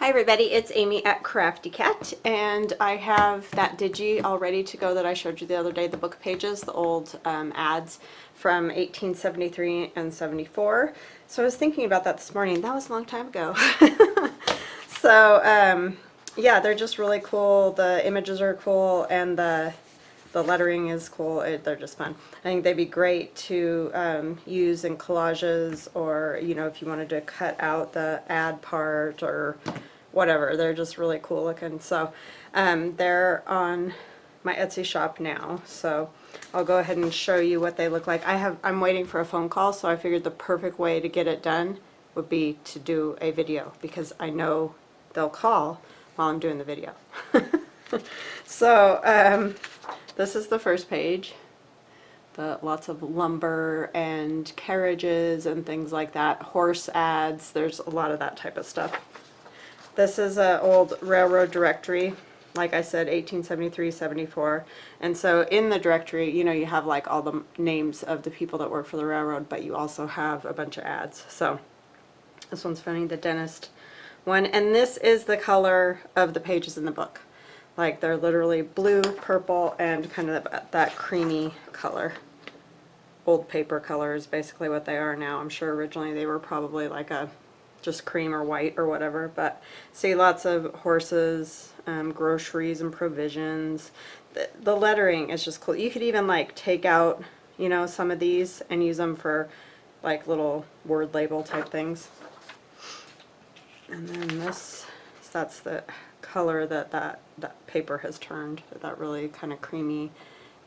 Hi everybody, it's Amy at Crafty Cat, and I have that Digi all ready to go that I showed you the other day, the book pages, the old ads from 1873 and 74. So I was thinking about that this morning. That was a long time ago. So yeah, they're just really cool. The images are cool, and the lettering is cool. They're just fun. I think they'd be great to use in collages, or if you wanted to cut out the ad part or whatever. They're just really cool looking. So they're on my Etsy shop now, so I'll go ahead and show you what they look like. I'm waiting for a phone call, so I figured the perfect way to get it done would be to do a video, because I know they'll call while I'm doing the video. So this is the first page. Lots of lumber and carriages and things like that. Horse ads. There's a lot of that type of stuff. This is an old railroad directory. Like I said, 1873, 74. And so in the directory, you have like all the names of the people that work for the railroad, but you also have a bunch of ads. So this one's funny, the dentist one. And this is the color of the pages in the book. Like they're literally blue, purple, and kind of that creamy color. Old paper color is basically what they are now. I'm sure originally they were probably like a just cream or white or whatever, but see lots of horses, groceries and provisions. The lettering is just cool. You could even like take out, some of these and use them for like little word label type things. And then that's the color that paper has turned, that really kind of creamy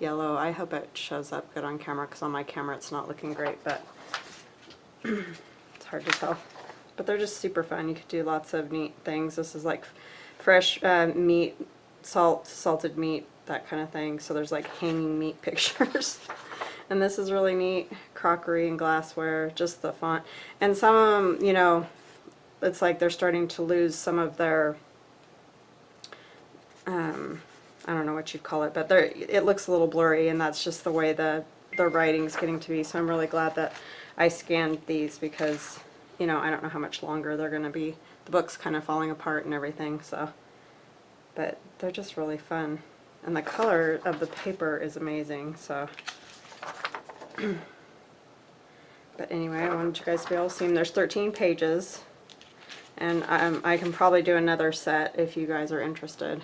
yellow. I hope it shows up good on camera, because on my camera it's not looking great, but it's hard to tell. But they're just super fun. You could do lots of neat things. This is like fresh meat, salted meat, that kind of thing. So there's like hanging meat pictures. And this is really neat. Crockery and glassware, just the font. And some of them, it's like they're starting to lose some of their, I don't know what you'd call it, but it looks a little blurry, and that's just the way the writing's getting to be. So I'm really glad that I scanned these, because I don't know how much longer they're going to be. The book's kind of falling apart and everything, so. But they're just really fun. And the color of the paper is amazing, so. But anyway, I wanted you guys to be able to see them. There's 13 pages. And I can probably do another set if you guys are interested.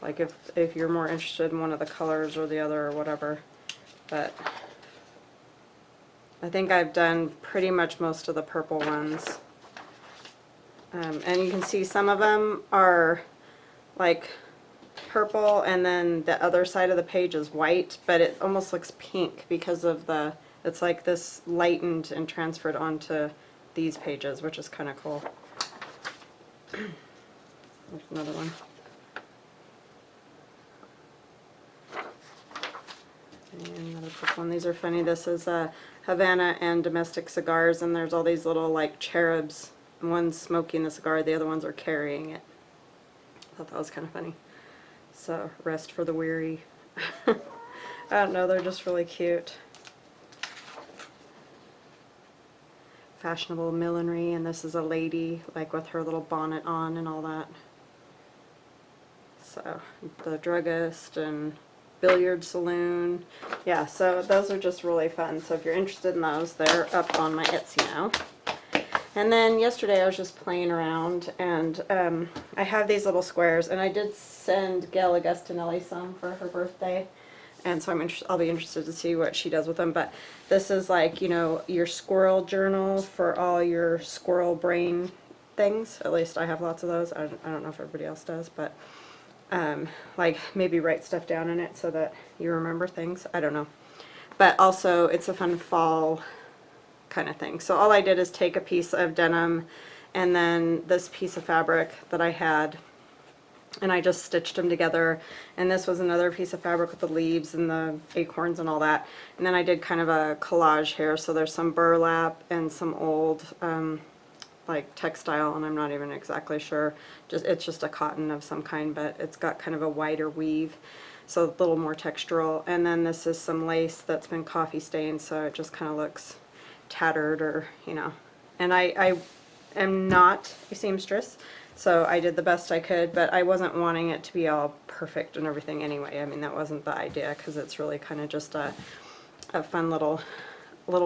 Like if you're more interested in one of the colors or the other or whatever. But I think I've done pretty much most of the purple ones. And you can see some of them are like purple, and then the other side of the page is white, but it almost looks pink because of it's like this lightened and transferred onto these pages, which is kind of cool. There's another one. And another purple one. These are funny. This is Havana and domestic cigars, and there's all these little like cherubs. One's smoking the cigar, the other ones are carrying it. I thought that was kind of funny. So, rest for the weary. I don't know, they're just really cute. Fashionable millinery, and this is a lady like with her little bonnet on and all that. So, the druggist and billiard saloon. Yeah, so those are just really fun. So if you're interested in those, they're up on my Etsy now. And then yesterday I was just playing around, and I have these little squares, and I did send Gail Augustinelli some for her birthday, and so I'll be interested to see what she does with them. But this is like, your squirrel journal for all your squirrel brain things. At least I have lots of those. I don't know if everybody else does, but like maybe write stuff down in it so that you remember things. I don't know. But also it's a fun fall kind of thing. So all I did is take a piece of denim and then this piece of fabric that I had, and I just stitched them together. And this was another piece of fabric with the leaves and the acorns and all that. And then I did kind of a collage here. So there's some burlap and some old like textile, and I'm not even exactly sure. It's just a cotton of some kind, but it's got kind of a wider weave, so a little more textural. And then this is some lace that's been coffee stained, so it just kind of looks tattered, or and I am not a seamstress, so I did the best I could, but I wasn't wanting it to be all perfect and everything anyway. I mean, that wasn't the idea, because it's really kind of just a fun little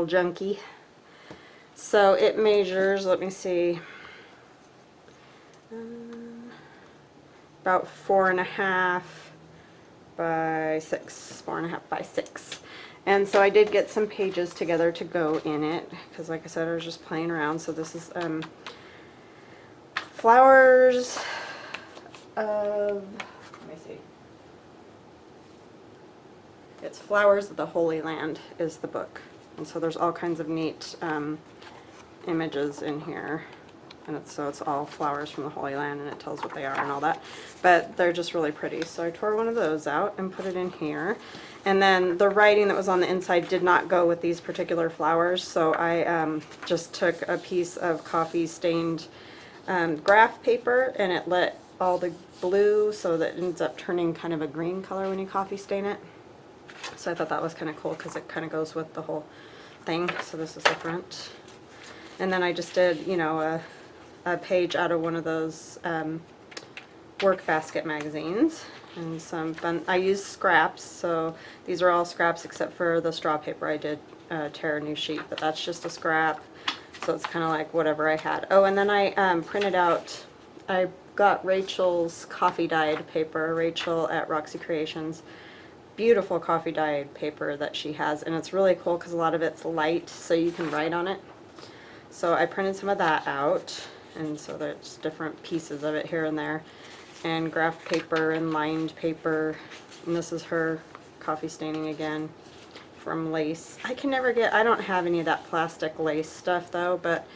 junkie. So it measures, let me see, about 4.5 by 6, 4.5 by 6. And so I did get some pages together to go in it, because like I said, I was just playing around. So this is flowers of, let me see, it's Flowers of the Holy Land is the book. And so there's all kinds of neat images in here. And it's all flowers from the Holy Land, and it tells what they are and all that. But they're just really pretty. So I tore one of those out and put it in here. And then the writing that was on the inside did not go with these particular flowers, so I just took a piece of coffee stained graph paper, and it lit all the blue so that it ends up turning kind of a green color when you coffee stain it. So I thought that was kind of cool, because it kind of goes with the whole thing. So this is the front. And then I just did, you know, a page out of one of those work basket magazines, and some fun. I used scraps, so these are all scraps except for the straw paper. I did tear a new sheet, but that's just a scrap, so it's kind of like whatever I had. Oh, and then I printed out, I got Rachel's coffee dyed paper, Rachel at Roxy Creations. Beautiful coffee dyed paper that she has, and it's really cool because a lot of it's light, so you can write on it. So I printed some of that out, and so there's different pieces of it here and there, and graph paper and lined paper. And this is her coffee staining again from lace. I can never get, I don't have any of that plastic lace stuff though, but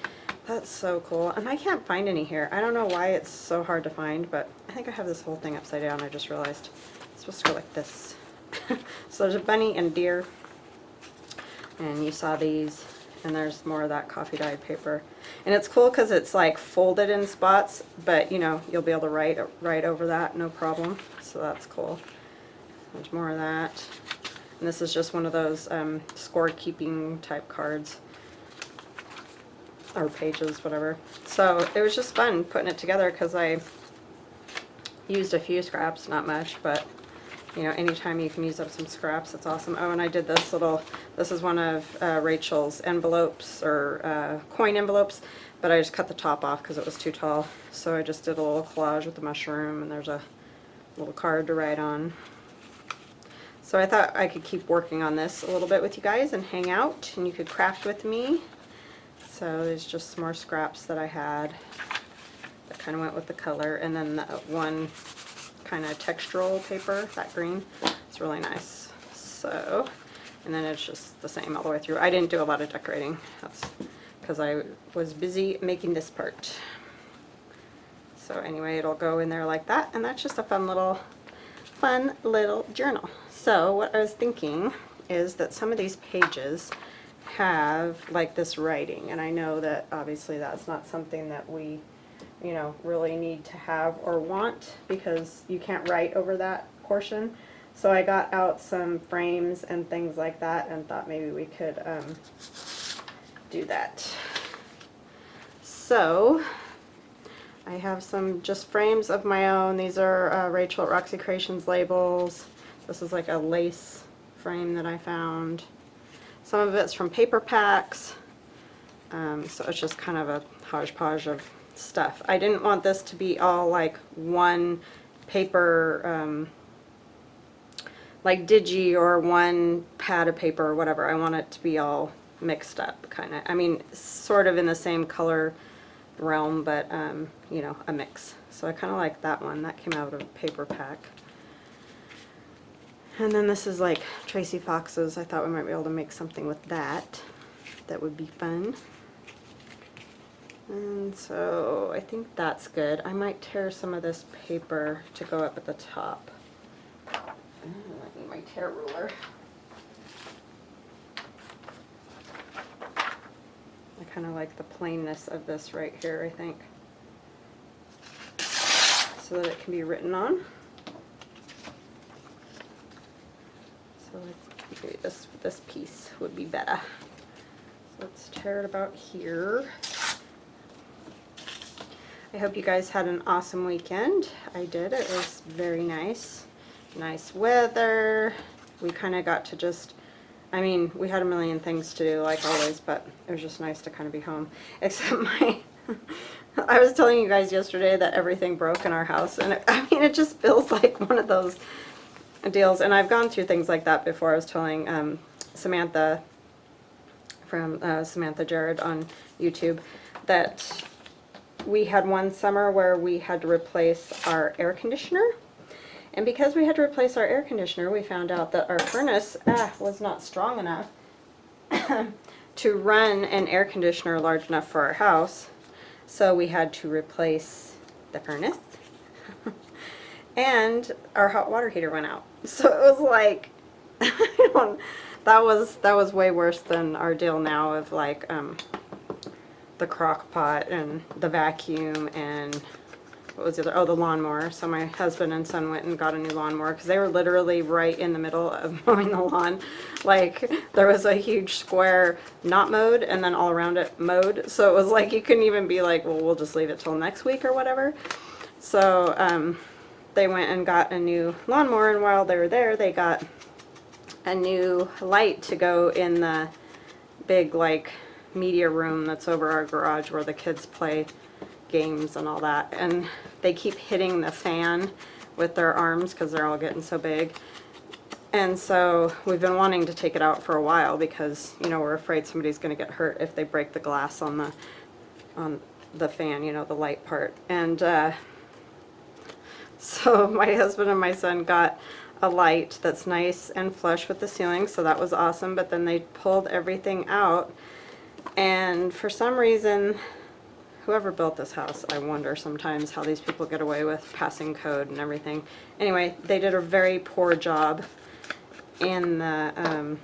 that's so cool. And I can't find any here. I don't know why it's so hard to find, but I think I have this whole thing upside down. I just realized it's supposed to go like this. So there's a bunny and deer, and you saw these, and there's more of that coffee dyed paper. And it's cool because it's like folded in spots, but you know, you'll be able to write over that, no problem. So that's cool. There's more of that. And this is just one of those score keeping type cards, or pages, whatever. So it was just fun putting it together, because I used a few scraps, not much, but you know, anytime you can use up some scraps, it's awesome. Oh, and I did this little, this is one of Rachel's envelopes, or coin envelopes, but I just cut the top off because it was too tall. So I just did a little collage with the mushroom, and there's a little card to write on. So I thought I could keep working on this a little bit with you guys and hang out, and you could craft with me. So there's just some more scraps that I had that kind of went with the color, and then the one kind of textural paper, that green, it's really nice. So, and then it's just the same all the way through. I didn't do a lot of decorating, that's because I was busy making this part. So anyway, it'll go in there like that, and that's just a fun little journal. So what I was thinking is that some of these pages have like this writing, and I know that obviously that's not something that we, you know, really need to have or want, because you can't write over that portion. So I got out some frames and things like that, and thought maybe we could do that. So I have some just frames of my own. These are Rachel at Roxy Creations labels. This is like a lace frame that I found. Some of it's from paper packs. So it's just kind of a hodgepodge of stuff. I didn't want this to be all like one paper, like Digi, or one pad of paper or whatever. I want it to be all mixed up, kind of. I mean, sort of in the same color realm, but you know, a mix. So I kind of like that one. That came out of a paper pack. And then this is like Tracy Fox's. I thought we might be able to make something with that. That would be fun. And so I think that's good. I might tear some of this paper to go up at the top. I need my tear ruler. I kind of like the plainness of this right here, I think, so that it can be written on. So maybe this piece would be better. So let's tear it about here. I hope you guys had an awesome weekend. I did. It was very nice. Nice weather. We kind of got to just, I mean, we had a million things to do like always, but it was just nice to kind of be home. Except I was telling you guys yesterday that everything broke in our house, and I mean, it just feels like one of those deals. And I've gone through things like that before. I was telling Samantha from Samantha Jared on YouTube that we had one summer where we had to replace our air conditioner. And because we had to replace our air conditioner, we found out that our furnace was not strong enough to run an air conditioner large enough for our house. So we had to replace the furnace. And our hot water heater went out. So it was like, that was way worse than our deal now of like the crock pot and the vacuum and what was the other? Oh, the lawnmower. So my husband and son went and got a new lawnmower because they were literally right in the middle of mowing the lawn. Like there was a huge square not mowed and then all around it mowed. So it was like you couldn't even be like, well, we'll just leave it till next week or whatever. So they went and got a new lawnmower, and while they were there, they got a new light to go in the big like media room that's over our garage where the kids play games and all that, and they keep hitting the fan with their arms because they're all getting so big. And so we've been wanting to take it out for a while because, you know, we're afraid somebody's going to get hurt if they break the glass on the fan, you know, the light part. And so my husband and my son got a light that's nice and flush with the ceiling, so that was awesome. But then they pulled everything out, and for some reason, whoever built this house, I wonder sometimes how these people get away with passing code and everything. Anyway, they did a very poor job in the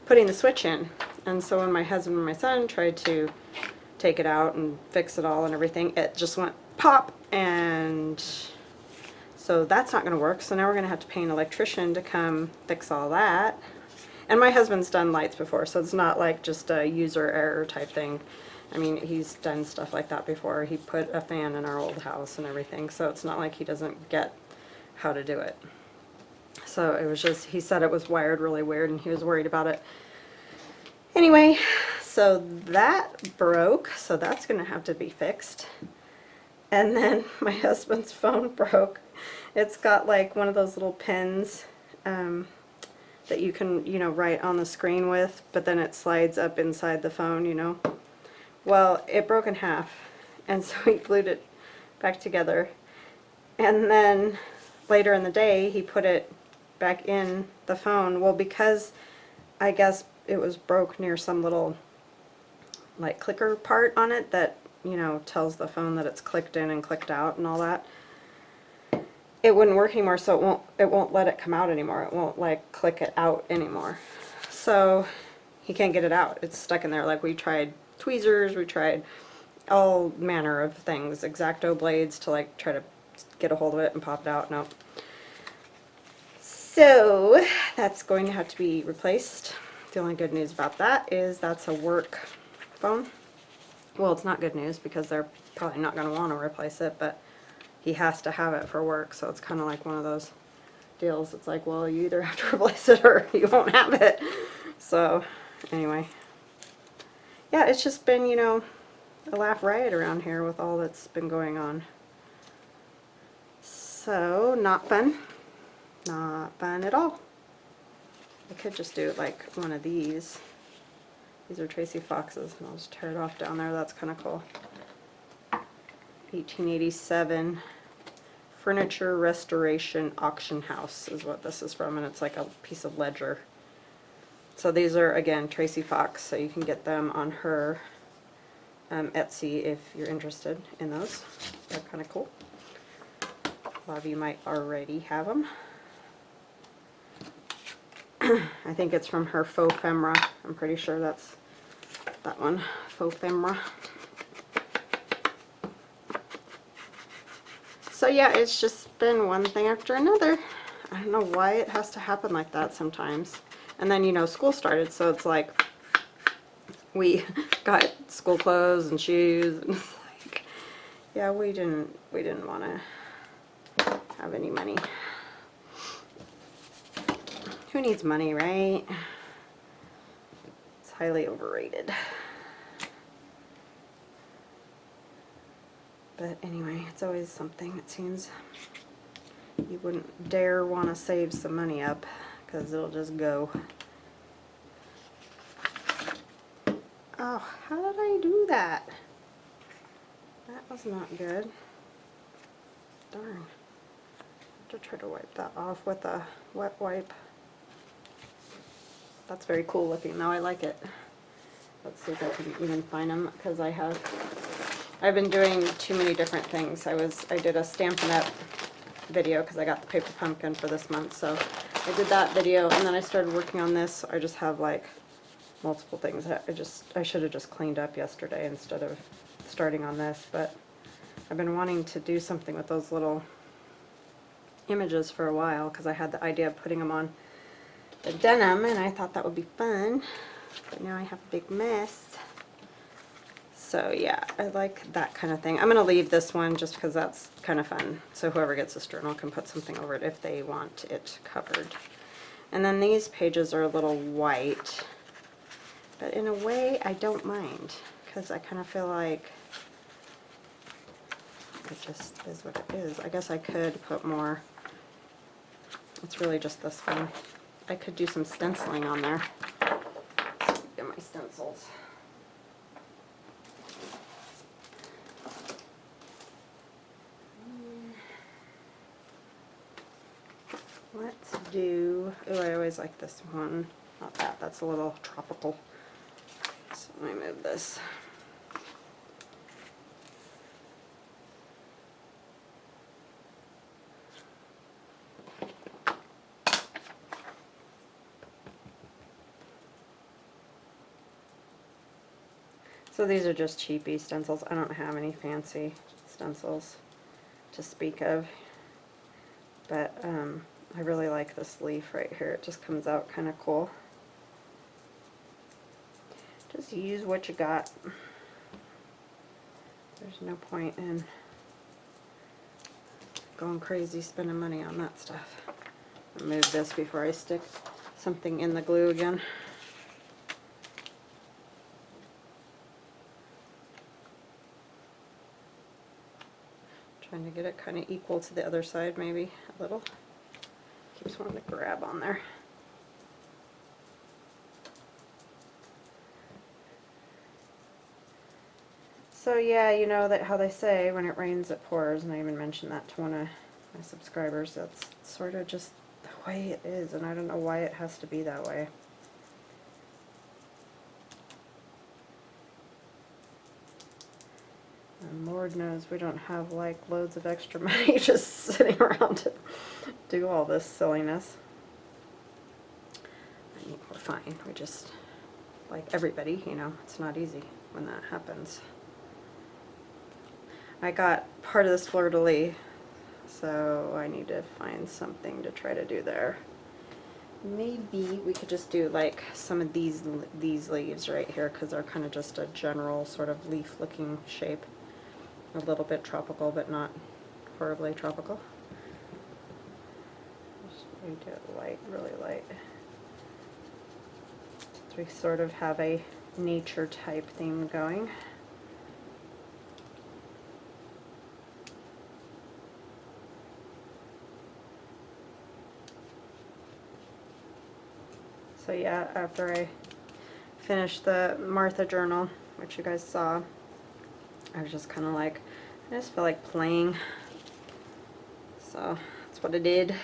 putting the switch in. And so when my husband and my son tried to take it out and fix it all and everything, it just went pop, and so that's not going to work. So now we're going to have to pay an electrician to come fix all that. And my husband's done lights before, so it's not like just a user error type thing. I mean, he's done stuff like that before. He put a fan in our old house and everything, so it's not like he doesn't get how to do it. So it was just, he said it was wired really weird and he was worried about it. Anyway, so that broke, so that's going to have to be fixed. And then my husband's phone broke. It's got like one of those little pins that you can, you know, write on the screen with, but then it slides up inside the phone, you know. Well, it broke in half, and so he glued it back together. And then later in the day, he put it back in the phone. Well, because I guess it was broke near some little like clicker part on it that, you know, tells the phone that it's clicked in and clicked out and all that. It wouldn't work anymore, so it won't let it come out anymore. It won't like click it out anymore. So he can't get it out. It's stuck in there. Like we tried tweezers, we tried all manner of things, X-Acto blades to like try to get a hold of it and pop it out. Nope. So that's going to have to be replaced. The only good news about that is that's a work phone. Well, it's not good news because they're probably not going to want to replace it, but he has to have it for work, so it's kind of like one of those deals. It's like, well, you either have to replace it or you won't have it. So anyway, yeah, it's just been, you know, a laugh riot around here with all that's been going on. So not fun. Not fun at all. I could just do like one of these. These are Tracy Fox's, and I'll just tear it off down there. That's kind of cool. 1887 Furniture Restoration Auction House is what this is from, and it's like a piece of ledger. So these are, again, Tracy Fox, so you can get them on her Etsy if you're interested in those. They're kind of cool. A lot of you might already have them. I think it's from her Faux Ephemera. I'm pretty sure that's that one, Faux Ephemera. So yeah, it's just been one thing after another. I don't know why it has to happen like that sometimes. And then, you know, school started, so it's like we got school clothes and shoes, and it's like, Yeah, we didn't want to have any money. Who needs money, right? It's highly overrated. But anyway, it's always something, it seems. You wouldn't dare want to save some money up because it'll just go. Oh, how did I do that? That was not good. Darn. I have to try to wipe that off with a wet wipe. That's very cool looking though, I like it. Let's see if I can even find them because I've been doing too many different things. I did a Stampin' Up! Video because I got the paper pumpkin for this month, so I did that video and then I started working on this. I just have like multiple things that I should have just cleaned up yesterday instead of starting on this, but I've been wanting to do something with those little images for a while because I had the idea of putting them on the denim and I thought that would be fun, but now I have a big mess. So yeah, I like that kind of thing. I'm going to leave this one just because that's kind of fun. So whoever gets this journal can put something over it if they want it covered. And then these pages are a little white, but in a way I don't mind because I kind of feel like it just is what it is. I guess I could put more. It's really just this one. I could do some stenciling on there. Let's get my stencils. Let's do, oh, I always like this one. Not that, that's a little tropical. So let me move this. So these are just cheapy stencils. I don't have any fancy stencils to speak of. But I really like this leaf right here. It just comes out kind of cool. Just use what you got. There's no point in going crazy spending money on that stuff. I'll move this before I stick something in the glue again. Trying to get it kind of equal to the other side, maybe a little. Keeps wanting to grab on there. So yeah, you know that how they say when it rains it pours, and I even mentioned that to one of my subscribers. That's sort of just the way it is, and I don't know why it has to be that way. And Lord knows we don't have like loads of extra money just sitting around to do all this silliness. I mean, we're fine. We just, like everybody, you know, it's not easy when that happens. I got part of this fleur-de-lis, so I need to find something to try to do there. Maybe we could just do like some of these leaves right here because they're kind of just a general sort of leaf-looking shape. A little bit tropical, but not horribly tropical. Just make it light, really light. So we sort of have a nature type theme going. So yeah, after I finished the Martha journal, which you guys saw, I was just kind of like, I just feel like playing. So that's what I did.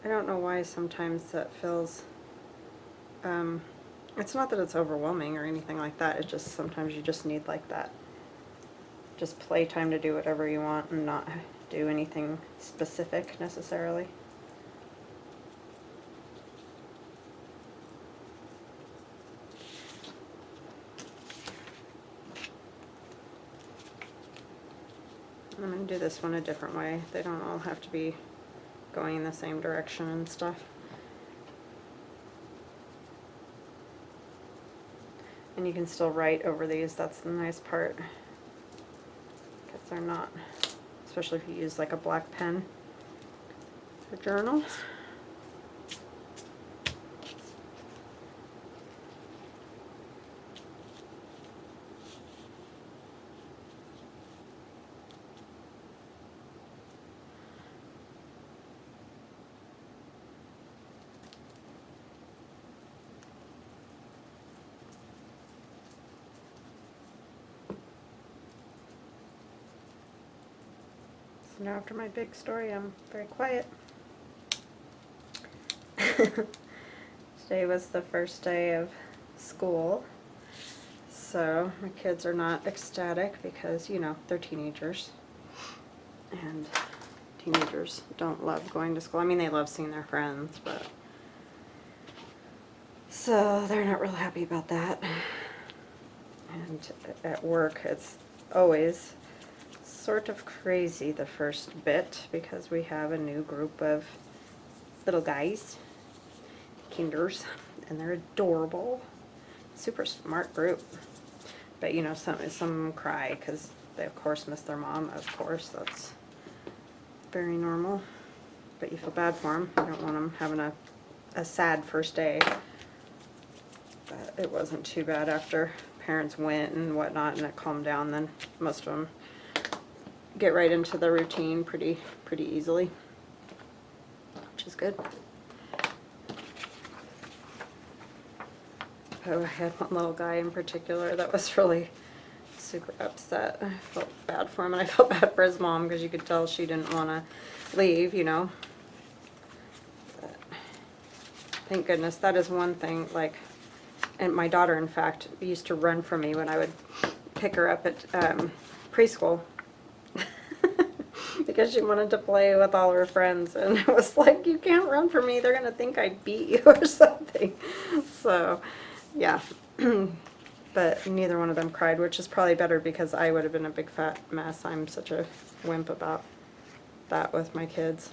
I don't know why sometimes that feels, it's not that it's overwhelming or anything like that, it's just sometimes you just need like that, just playtime to do whatever you want and not do anything specific necessarily. I'm going to do this one a different way. They don't all have to be going in the same direction and stuff. And you can still write over these, that's the nice part. Because they're not, especially if you use like a black pen for journal. So now after my big story, I'm very quiet. Today was the first day of school, so my kids are not ecstatic because, you know, they're teenagers, and teenagers don't love going to school. I mean, they love seeing their friends, but so they're not real happy about that. And at work, it's always sort of crazy the first bit because we have a new group of little guys, kinders, and they're adorable, super smart group. But you know, some cry because they of course miss their mom. Of course, that's very normal. But you feel bad for them. You don't want them having a sad first day. But it wasn't too bad after parents went and whatnot, and it calmed down. Then most of them get right into the routine pretty easily, which is good. Oh, I had one little guy in particular that was really super upset. I felt bad for him, and I felt bad for his mom because you could tell she didn't want to leave, you know. But thank goodness, that is one thing, like, and my daughter, in fact, used to run from me when I would pick her up at preschool because she wanted to play with all her friends, and it was like, you can't run from me, they're going to think I beat you or something. So, yeah. But neither one of them cried, which is probably better because I would have been a big fat mess. I'm such a wimp about that with my kids.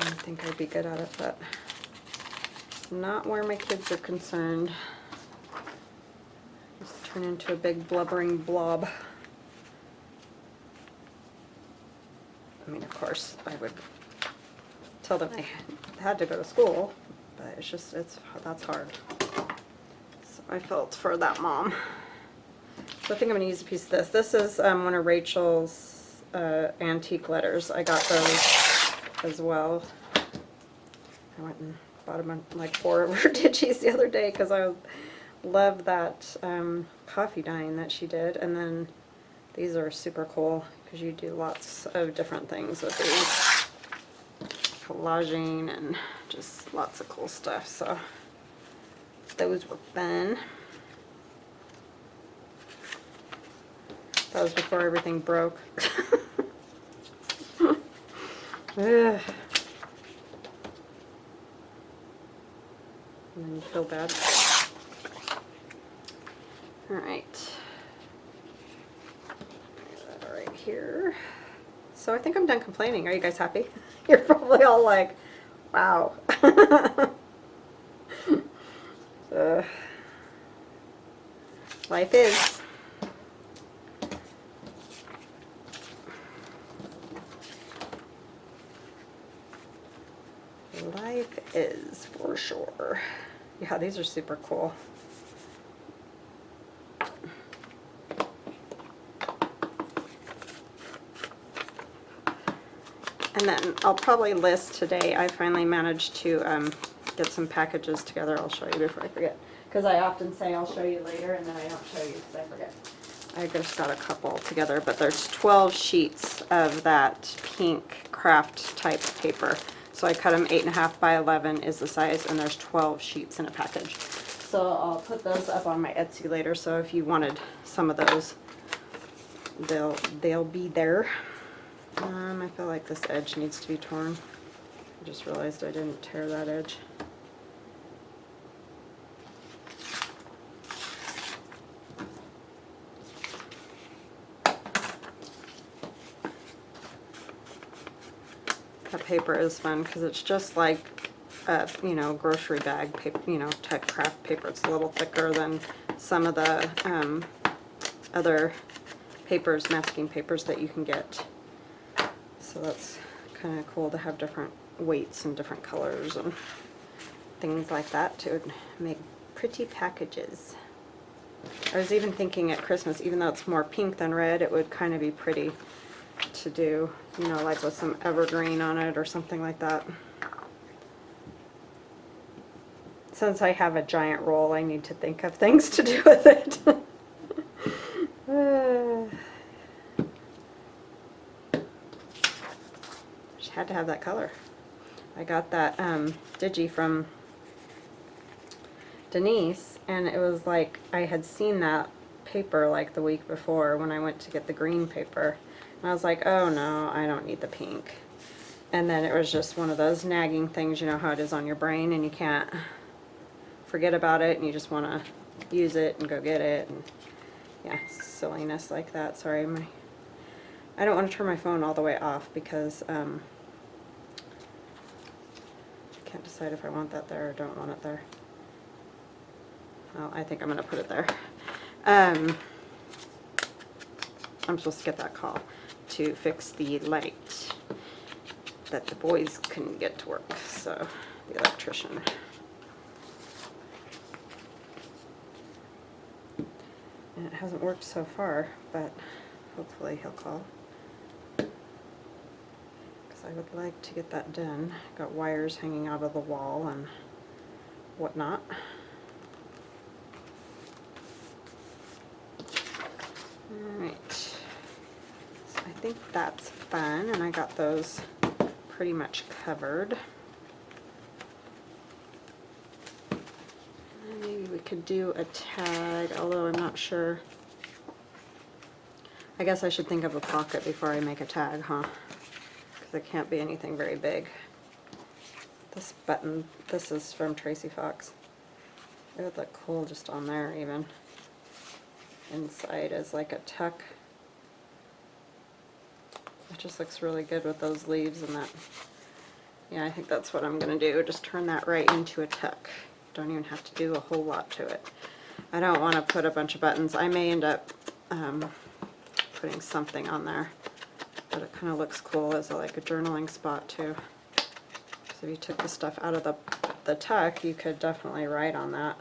I think I'd be good at it, but not where my kids are concerned. Just turn into a big blubbering blob. I mean, of course, I would tell them I had to go to school, but it's just, that's hard. So I felt for that mom. So I think I'm going to use a piece of this. This is one of Rachel's antique letters. I got those as well. I went and bought them like 4 of her Digis the other day because I love that coffee dyeing that she did. And then these are super cool because you do lots of different things with these. Collaging and just lots of cool stuff. So those were fun. That was before everything broke. Ugh. And then you feel bad. Alright. That right here. So I think I'm done complaining. Are you guys happy? You're probably all like, wow. Life is. Life is, for sure. Yeah, these are super cool. And then I'll probably list today. I finally managed to get some packages together. I'll show you before I forget. Because I often say I'll show you later, and then I don't show you because I forget. I just got a couple together, but there's 12 sheets of that pink craft type paper. So I cut them 8.5 by 11 is the size, and there's 12 sheets in a package. So I'll put those up on my Etsy later. So if you wanted some of those, they'll be there. I feel like this edge needs to be torn. I just realized I didn't tear that edge. That paper is fun because it's just like you know, grocery bag paper, you know, type craft paper. It's a little thicker than some of the other papers, masking papers that you can get. So that's kind of cool to have different weights and different colors and things like that to make pretty packages. I was even thinking at Christmas, even though it's more pink than red, it would kind of be pretty to do, you know, like with some evergreen on it or something like that. Since I have a giant roll, I need to think of things to do with it. Just had to have that color. I got that Digi from Denise, and it was like I had seen that paper like the week before when I went to get the green paper. And I was like, oh no, I don't need the pink. And then it was just one of those nagging things, you know how it is on your brain, and you can't forget about it, and you just want to use it and go get it, and yeah, silliness like that. Sorry, I don't want to turn my phone all the way off because I can't decide if I want that there or don't want it there. Well, I think I'm going to put it there. I'm supposed to get that call to fix the light that the boys couldn't get to work, so the electrician. And it hasn't worked so far, but hopefully he'll call. Because I would like to get that done. Got wires hanging out of the wall and whatnot. Alright, so I think that's fun, and I got those pretty much covered. Maybe we could do a tag, although I'm not sure. I guess I should think of a pocket before I make a tag, huh? Because it can't be anything very big. This button, this is from Tracy Fox. It would look cool just on there even. Inside is like a tuck. It just looks really good with those leaves and that. Yeah, I think that's what I'm going to do. Just turn that right into a tuck. Don't even have to do a whole lot to it. I don't want to put a bunch of buttons. I may end up putting something on there, but it kind of looks cool as like a journaling spot too. So if you took the stuff out of the tuck, you could definitely write on that.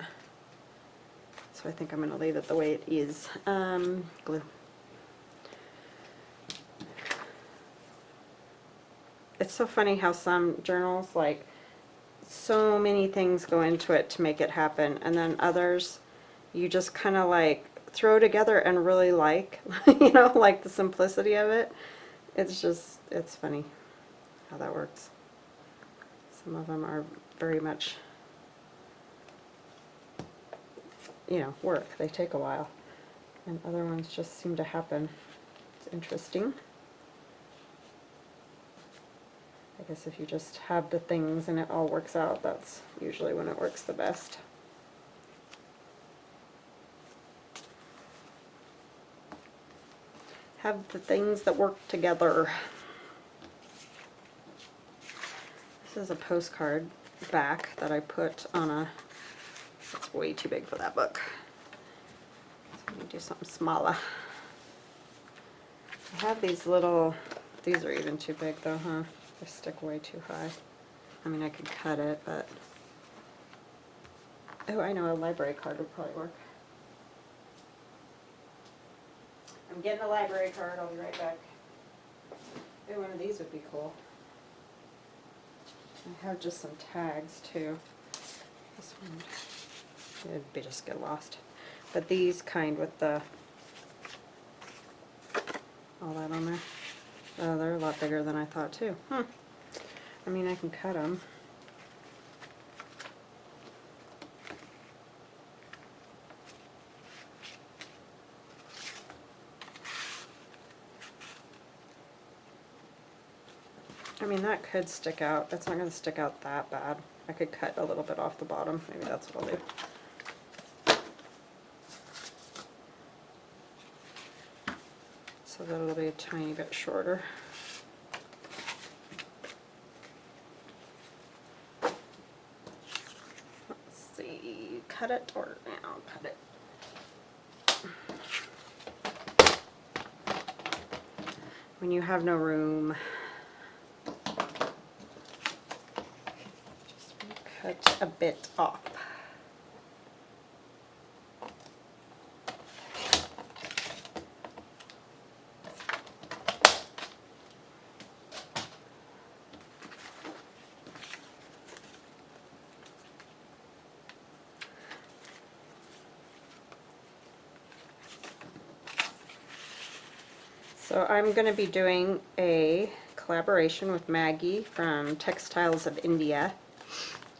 So I think I'm going to leave it the way it is. Glue. It's so funny how some journals, like, so many things go into it to make it happen, and then others you just kind of like throw together and really like, you know, like the simplicity of it. It's just, it's funny how that works. Some of them are very much, you know, work. They take a while, and other ones just seem to happen. It's interesting. I guess if you just have the things and it all works out, that's usually when it works the best. Have the things that work together. This is a postcard back that I put on a, it's way too big for that book. So let me do something smaller. I have these little, these are even too big though, huh? They stick way too high. I mean, I could cut it, but... Oh, I know, a library card would probably work. I'm getting a library card, I'll be right back. Oh, one of these would be cool. I have just some tags too. This one, it'd be just get lost. But these kind with the, all that on there. Oh, they're a lot bigger than I thought too. I mean, I can cut them. I mean, that could stick out. It's not going to stick out that bad. I could cut a little bit off the bottom. Maybe that's what I'll do. So that it'll be a tiny bit shorter. cut it, or yeah, I'll cut it. When you have no room, just cut a bit off. So I'm going to be doing a collaboration with Maggie from Textiles of India,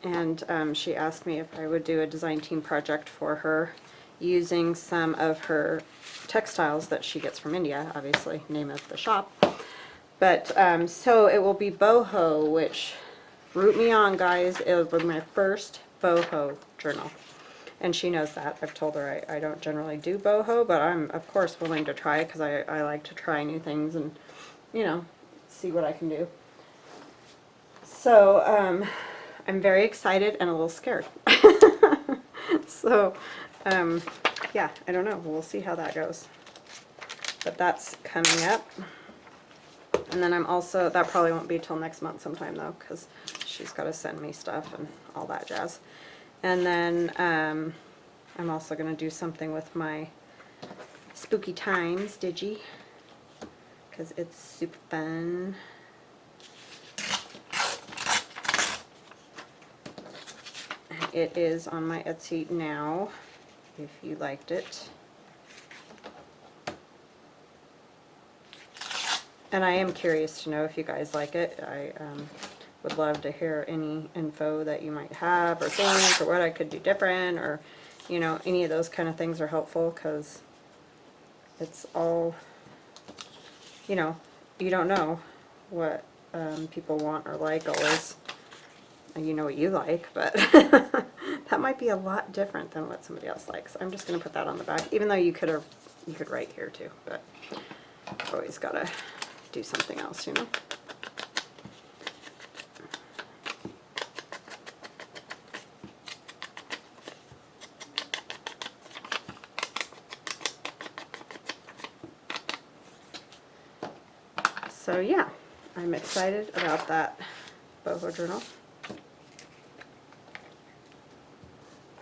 and she asked me if I would do a design team project for her using some of her textiles that she gets from India, obviously, name of the shop. But so it will be boho, which, root me on guys, it will be my first boho journal. And she knows that. I've told her I don't generally do boho, but I'm of course willing to try it because I like to try new things and, you know, see what I can do. So I'm very excited and a little scared. So yeah, I don't know. We'll see how that goes. But that's coming up. And then I'm also, that probably won't be till next month sometime though, because she's got to send me stuff and all that jazz. And then I'm also going to do something with my Spooky Times Digi, because it's super fun. It is on my Etsy now, if you liked it. And I am curious to know if you guys like it. I would love to hear any info that you might have, or things, or what I could do different, or, you know, any of those kind of things are helpful, because it's all, you know, you don't know what people want or like always. And you know what you like, but that might be a lot different than what somebody else likes. I'm just going to put that on the back, even though you could write here too, but always got to do something else, you know. So yeah, I'm excited about that boho journal.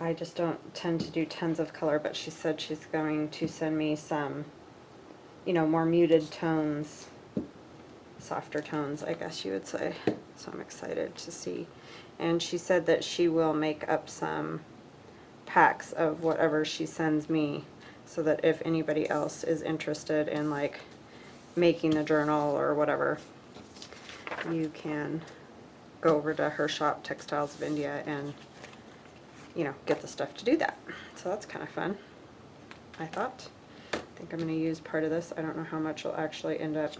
I just don't tend to do tons of color, but she said she's going to send me some, you know, more muted tones, softer tones, I guess you would say. So I'm excited to see. And she said that she will make up some packs of whatever she sends me, so that if anybody else is interested in like making the journal or whatever, you can go over to her shop, Textiles of India, and, you know, get the stuff to do that. So that's kind of fun, I thought. I think I'm going to use part of this. I don't know how much will actually end up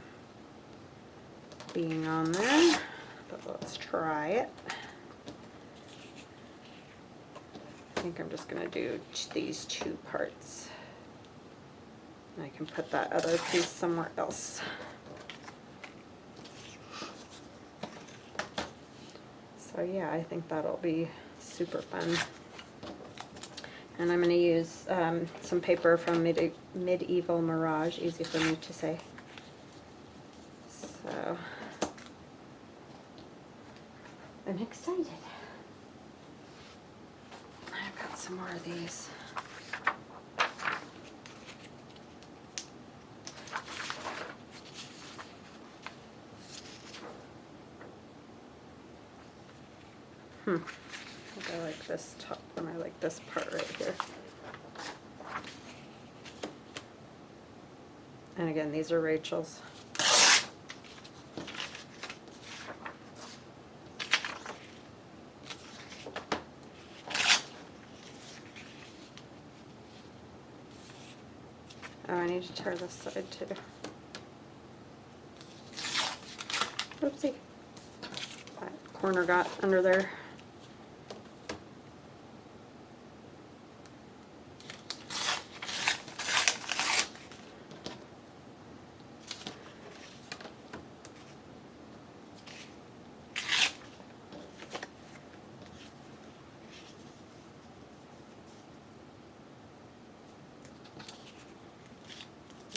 being on there, but let's try it. I think I'm just going to do these two parts. I can put that other piece somewhere else. So yeah, I think that'll be super fun. And I'm going to use some paper from Medieval Mirage, easy for me to say. So I'm excited. I've got some more of these. I think I like this top one. I like this part right here. And again, these are Rachel's. Oh, I need to tear this side too. Oopsie. That corner got under there.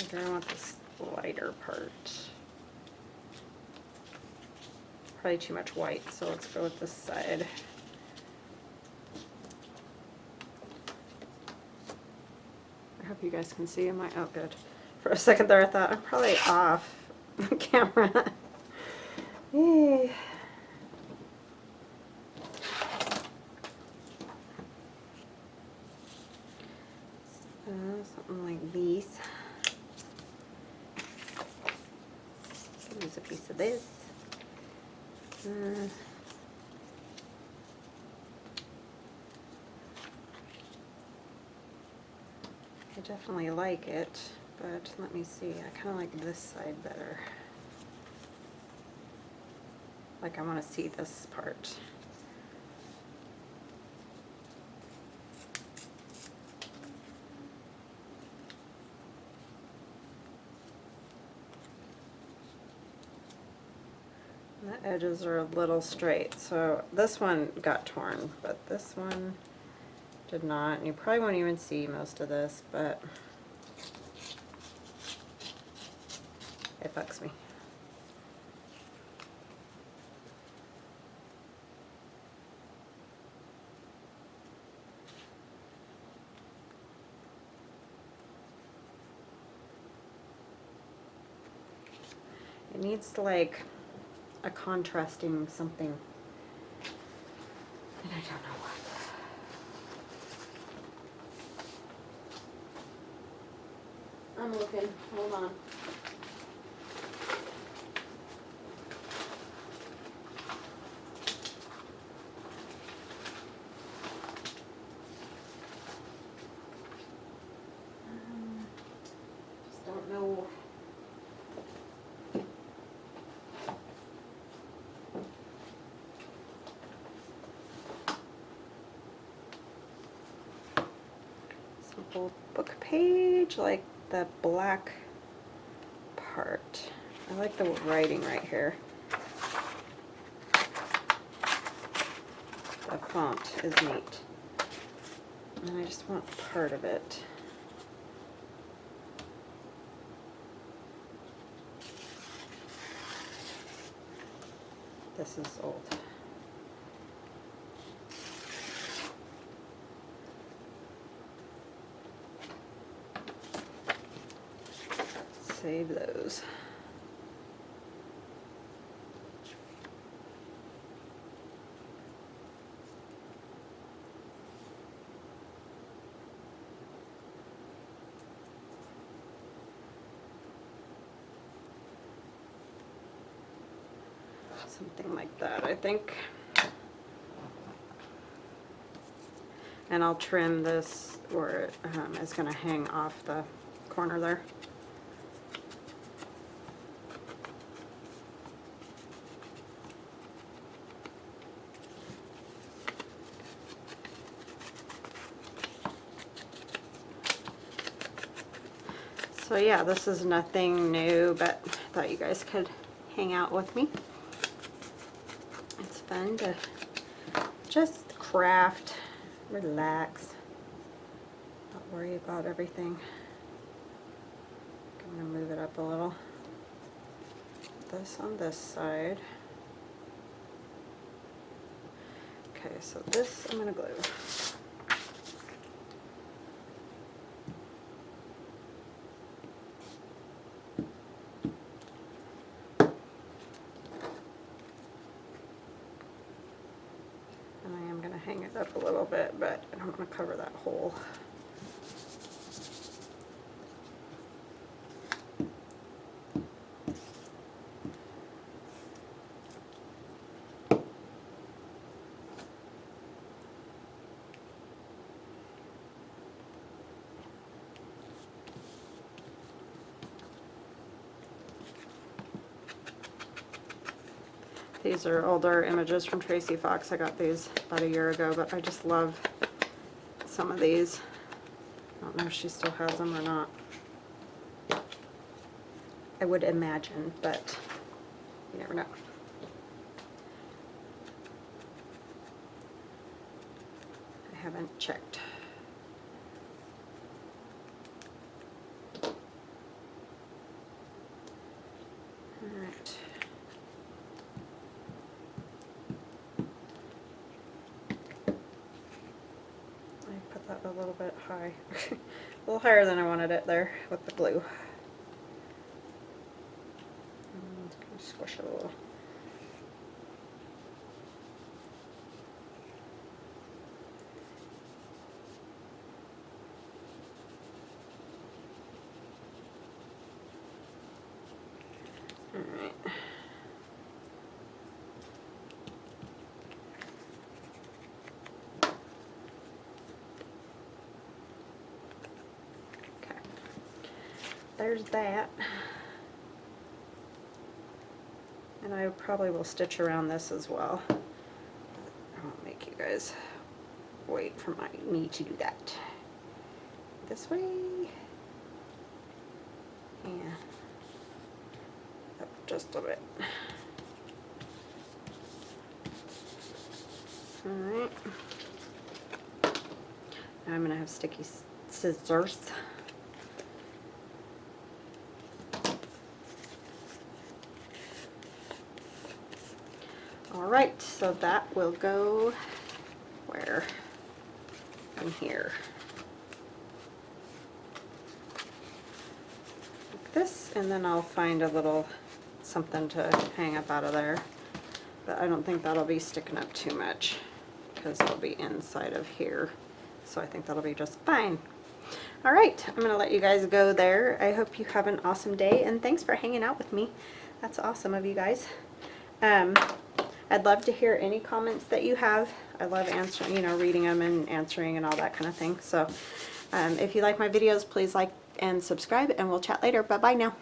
Here I want this lighter part. Probably too much white, so let's go with this side. I hope you guys can see. Am I? Oh, good. For a second there, I thought I'm probably off the camera. Yay. Something like these. Use a piece of this. I definitely like it, but let me see. I kind of like this side better. Like I want to see this part. The edges are a little straight, so this one got torn, but this one did not. And you probably won't even see most of this, but it bugs me. It needs like a contrasting something, and I don't know what. I'm looking. Hold on. Just don't know. Simple book page, like the black part. I like the writing right here. The font is neat. And I just want part of it. This is old. Save those. Something like that, I think. And I'll trim this where it is going to hang off the corner there. So yeah, this is nothing new, but I thought you guys could hang out with me. It's fun to just craft, relax, not worry about everything. I'm going to move it up a little. This on this side. Okay, so this I'm going to glue. Hang it up a little bit, but I don't want to cover that hole. These are older images from Tracy Fox. I got these about a year ago, but I just love some of these. I don't know if she still has them or not. I would imagine, but you never know. I haven't checked. that a little bit high. A little higher than I wanted it there with the glue. And kind of squish it a little. Alright. Okay. There's that. And I probably will stitch around this as well. But I won't make you guys wait for me to do that. This way. Yeah. Up just a bit. Alright. Now I'm going to have sticky scissors. Alright, so that will go where? In here. Like this, and then I'll find a little something to hang up out of there. But I don't think that'll be sticking up too much because it'll be inside of here. So I think that'll be just fine. Alright, I'm going to let you guys go there. I hope you have an awesome day, and thanks for hanging out with me. That's awesome of you guys. I'd love to hear any comments that you have. I love answering, you know, reading them and answering and all that kind of thing. So if you like my videos, please like and subscribe, and we'll chat later. Bye-bye now.